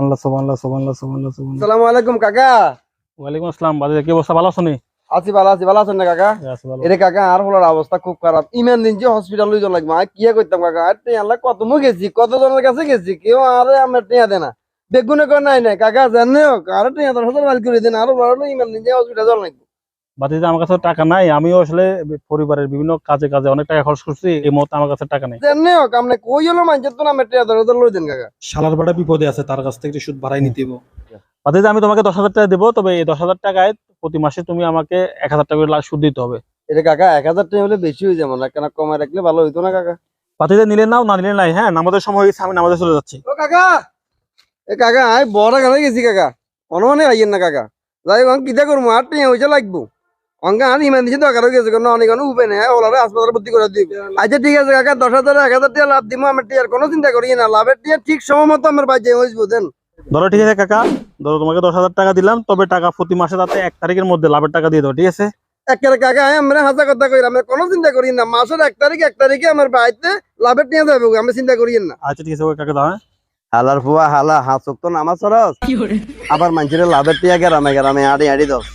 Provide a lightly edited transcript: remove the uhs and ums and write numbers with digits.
আল্লাহ সুবহানাল্লাহ সুবহানাল্লাহ সুবহানাল্লাহ সুবহানাল্লাহ। আসসালামু আলাইকুম কাকা। ওয়ালাইকুম আসসালাম। বাদে কি অবস্থা, ভালো আছো নি? আছি ভালো আছেন না কাকা? আছি ভালো। এরে কাকা আর হলার অবস্থা খুব খারাপ। ইমান দিন যে হসপিটাল লই যাওয়া লাগবে। আর কি করতাম কাকা? আর তে আল্লাহ কত মু গেছি, কত জনের কাছে গেছি, কেউ আরে আমার টিয়া দেয় না। বেগুনে কর নাই নাই কাকা জানে হোক আর টিয়া 10,000 মাল করে দেন আরো বড় ইমান দিন যে হসপিটাল যাওয়া লাগবে। বাতিজা আমার কাছে টাকা নাই, আমিও আসলে পরিবারের বিভিন্ন কাজে কাজে অনেক টাকা খরচ করছি, এই মুহূর্তে আমার কাছে টাকা নেই। জানে হোক আপনি কই হলো মানছে তো আমার টিয়া 10,000 লই দেন কাকা। শালার বেটা বিপদে আছে, তার কাছ থেকে সুদ বাড়াই নিতে হইব। বাতিজা আমি তোমাকে 10,000 টাকা দেবো, তবে এই 10,000 টাকায় প্রতি মাসে তুমি আমাকে 1,000 টাকা করে সুদ দিতে হবে। এটা কাকা 1,000 টাকা হলে বেশি হয়ে যাবে না, কেন কমায় রাখলে ভালো হইতো না কাকা? বাতিজা নিলে নাও, না নিলে নাই। হ্যাঁ, নামাজের সময় হয়েছে, আমি নামাজে চলে যাচ্ছি। ও কাকা, এ কাকা আই বড় গানে গেছি কাকা, অনুমানে আইয়েন না কাকা। যাই হোক কিতা করবো আর টিয়া হইছে লাগবো। অঙ্কা আর ইমান দিছে দরকার হয়ে গেছে, অনেক উপায় নেই, ওলারে হাসপাতালে ভর্তি করে দিব। আচ্ছা ঠিক আছে কাকা, 10,000 1,000 টাকা লাভ দিব, আমার টিয়ার কোনো চিন্তা করি না, লাভের টিয়া ঠিক সময় মতো আমার বাজে হইব দেন। ধরো ঠিক আছে কাকা, ধরো তোমাকে 10,000 টাকা দিলাম, তবে টাকা প্রতি মাসে যাতে 1 তারিখের মধ্যে লাভের টাকা দিয়ে দাও, ঠিক আছে? একেবারে কাকা আমরা হাসা কথা কই, আমরা কোনো চিন্তা করি না, মাসের 1 তারিখে আমার বাড়িতে লাভের টিয়া যাবে, আমি চিন্তা করি না। আচ্ছা ঠিক আছে, ওই কাকা দাও। হ্যাঁ, হালার ফুয়া হালা হাসক তো নামাজ সরস, আবার মানুষের লাভের টিয়া গেরামে গেরামে আড়ি আড়ি দশ।